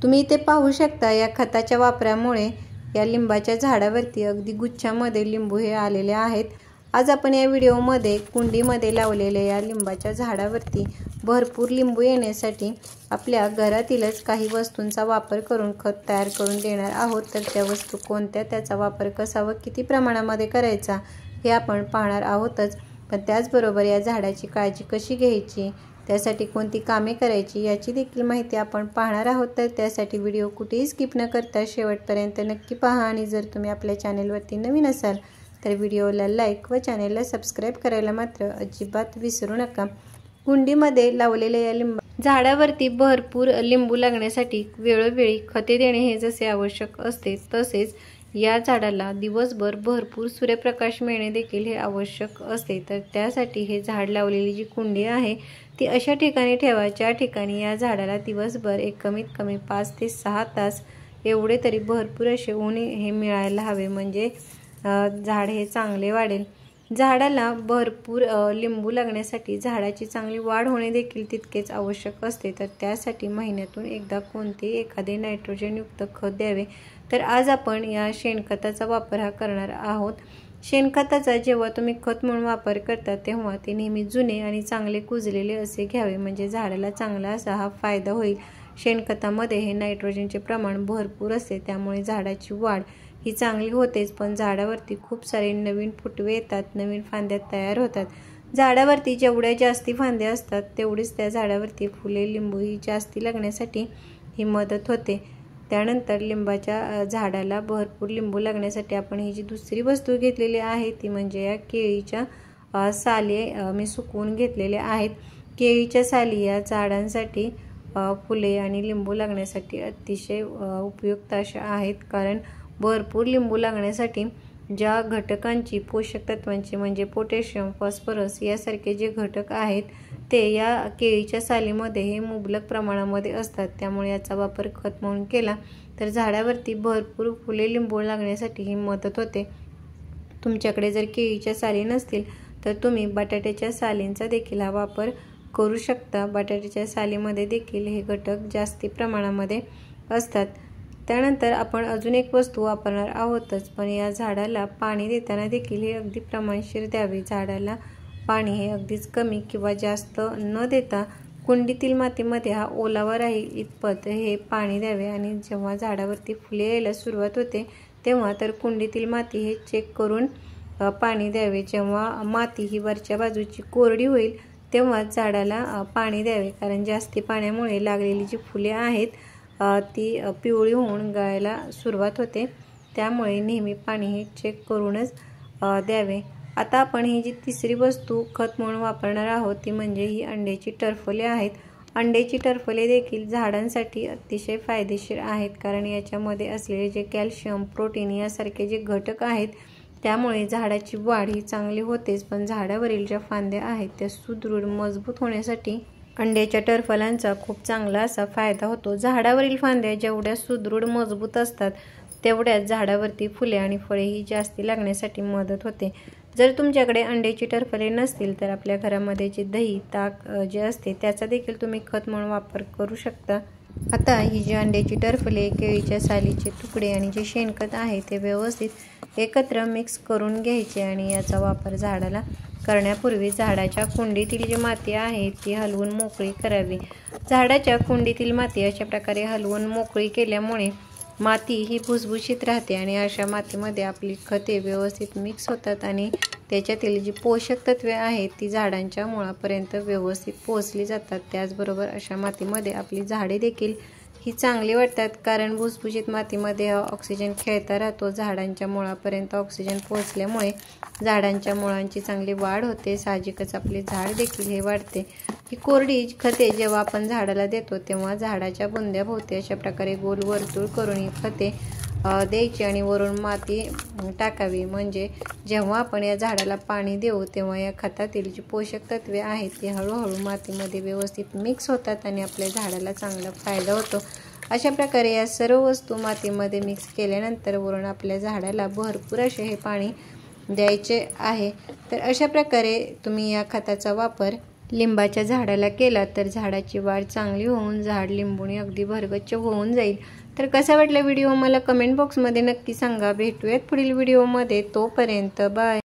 तुम्ही इथे पाहू शकता या खताच्या वापरामुळे या लिंबाच्या झाडावरती अगदी गुच्छामध्ये लिंबू हे आलेले आहेत। आज आपण या व्हिडिओमध्ये कुंडीमध्ये लावलेल्या या लिंबाच्या झाडावरती भरपूर लिंबू येण्यासाठी आपल्या घरातीलच काही वस्तूंचा वापर करून खत तयार करून देणार आहोत। तर त्या वस्तू कोणत्या, त्याचा वापर कसा व किती प्रमाणामध्ये करायचा हे आपण पाहणार आहोतच। पण त्याचबरोबर या झाडाची काळजी कशी घ्यायची, त्यासाठी कोणती कामे करायची याची देखील माहिती आपण पाहणार आहोत। तर त्यासाठी व्हिडिओ कुठेही स्किप न करता शेवटपर्यंत नक्की पहा। आणि जर तुम्ही आपल्या चॅनलवरती नवीन असाल तर व्हिडिओला लाईक व चॅनलला सबस्क्राईब करायला मात्र अजिबात विसरू नका। कुंडीमध्ये लावलेल्या या झाडावरती भरपूर लिंबू लागण्यासाठी वेळोवेळी खते देणे हे जसे आवश्यक असते, तसेच या झाडाला दिवसभर भरपूर सूर्यप्रकाश मिळणे देखील हे आवश्यक असते। तर त्यासाठी हे झाड लावलेली जी कुंडी आहे ती अशा ठिकाणी ठेवा ज्या ठिकाणी या झाडाला दिवसभर कमीत कमी 5 ते 6 तास एवढे तरी भरपूर असे ऊन हे मिळायला हवे, म्हणजे झाड हे चांगले वाढेल। झाडाला भरपूर लिंबू लागण्यासाठी झाडाची चांगली वाढ होणे देखील तितकेच आवश्यक असते। तर त्यासाठी महिन्यातून एकदा कोणतेही एखादे नायट्रोजनयुक्त खत द्यावे। तर आज आपण या शेणखताचा वापर हा करणार आहोत। शेणखताचा जेव्हा तुम्ही खत म्हणून वापर करता तेव्हा ते नेहमी जुने आणि चांगले कुजलेले असे घ्यावे, म्हणजे झाडाला चांगला असा हा फायदा होईल। शेणखतामध्ये हे नायट्रोजनचे प्रमाण भरपूर असते, त्यामुळे झाडाची वाढ ही चांगली होतेच, पण झाडावरती खूप सारे नवीन फुटवे येतात, नवीन फांद्या तयार होतात। झाडावरती जेवढ्या जास्ती फांद्या असतात तेवढीच त्या झाडावरती फुले, लिंबू ही जास्ती लागण्यासाठी ही मदत होते। त्यानंतर लिंबाच्या झाडाला भरपूर लिंबू लागण्यासाठी आपण ही जी दुसरी वस्तू घेतलेली आहे ती म्हणजे या केळीच्या साली मी सुकवून घेतलेल्या आहेत। केळीच्या साली या झाडांसाठी फुले आणि लिंबू लागण्यासाठी अतिशय उपयुक्त अशा आहेत, कारण भरपूर लिंबू लागण्यासाठी ज्या घटकांची, पोषक तत्वांची म्हणजे पोटॅशियम, फॉस्फरस यासारखे जे घटक आहेत ते या केळीच्या सालीमध्ये हे मुबलक प्रमाणामध्ये असतात। त्यामुळे याचा वापर खत म्हणून केला तर झाडावरती भरपूर फुले, लिंबू लागण्यासाठी ही मदत होते। तुमच्याकडे जर केळीच्या साली नसतील तर तुम्ही बटाट्याच्या सालींचा देखील हा वापर करू शकता। बटाट्याच्या सालीमध्ये देखील हे घटक जास्ती प्रमाणामध्ये असतात। त्यानंतर आपण अजून एक वस्तू वापरणार आहोतच, पण या झाडाला पाणी देताना देखील हे अगदी प्रमाणशीर द्यावे। झाडाला पाणी हे अगदीच कमी किंवा जास्त न देता कुंडीतील मातीमध्ये हा ओलावा राहील इतपत हे पाणी द्यावे। आणि जेव्हा झाडावरती फुले यायला सुरुवात होते तेव्हा तर कुंडीतील माती हे चेक करून पाणी द्यावे। जेव्हा माती ही वरच्या बाजूची कोरडी होईल तेव्हा झाडाला पाणी द्यावे, कारण जास्ती पाण्यामुळे लागलेली जी फुले आहेत ती पिवळी होऊन गळायला सुरुवात होते। त्यामुळे नेहमी पाणी हे चेक करूनच द्यावे। आता आपण ही जी तिसरी वस्तू खत म्हणून वापरणार आहोत ती म्हणजे ही अंड्याची टरफले आहेत। अंड्याची टरफले देखील झाडांसाठी अतिशय फायदेशीर आहेत, कारण याच्यामध्ये असलेले जे कॅल्शियम, प्रोटीन यासारखे जे घटक आहेत त्यामुळे झाडाची वाढ ही चांगली होतेच, पण झाडावरील ज्या फांद्या आहेत त्या सुदृढ मजबूत होण्यासाठी अंड्याच्या टरफलांचा खूप चांगला असा फायदा होतो। झाडावरील फांद्या जेवढ्या सुदृढ मजबूत असतात तेवढ्याच झाडावरती फुले आणि फळे ही जास्ती लागण्यासाठी मदत होते। जर तुमच्याकडे अंड्याची टरफले नसतील तर आपल्या घरामध्ये जे दही, ताक जे असते त्याचा देखील तुम्ही खत म्हणून वापर करू शकता। आता ही जी अंड्याची टरफले, केळीच्या सालीचे तुकडे आणि जे शेणखत आहे ते व्यवस्थित एकत्र मिक्स करून घ्यायचे आणि याचा वापर झाडाला करण्यापूर्वी झाडाच्या कुंडीतील जी माती आहे ती हलवून मोकळी करावी। झाडाच्या कुंडीतील माती अशा प्रकारे हलवून मोकळी केल्यामुळे माती ही भुसभुशीत राहते आणि अशा मातीमध्ये आपली खते व्यवस्थित मिक्स होतात आणि त्याच्यातील जी पोषक तत्वे आहेत ती झाडांच्या मुळापर्यंत व्यवस्थित पोहोचली जातात। त्याचबरोबर अशा मातीमध्ये आपली झाडे देखील ही चांगली वाटतात, कारण भुसभुशीत मातीमध्ये ऑक्सिजन खेळता राहतो। झाडांच्या मुळापर्यंत ऑक्सिजन पोहोचल्यामुळे झाडांच्या मुळांची चांगली वाढ होते, साहजिकच आपले झाड देखील हे वाढते। ही कोरडी खते जेव्हा आपण झाडाला देतो तेव्हा झाडाच्या बुंद्याभोवती अशा प्रकारे गोल वर्तुळ करून ही खते द्यायची आणि वरून माती टाकावी, म्हणजे जेव्हा आपण या झाडाला पाणी देऊ तेव्हा या खतातील जी पोषक तत्वे आहेत ती हळूहळू मातीमध्ये व्यवस्थित मिक्स होतात आणि आपल्या झाडाला चांगला फायदा होतो। अशा प्रकारे या सर्व वस्तू मातीमध्ये मिक्स केल्यानंतर वरून आपल्या झाडाला भरपूर असे हे पाणी द्यायचे आहे। तर अशा प्रकारे तुम्ही या खताचा वापर लिंबाच्या झाडाला केला तर झाडाची वाढ चांगली होऊन झाड लिंबूने अगदी भरगच्च होऊन जाईल। तर कसा वाटला व्हिडिओ मला कमेंट बॉक्समध्ये नक्की सांगा। भेटूयात पुढील व्हिडिओमध्ये, तोपर्यंत बाय।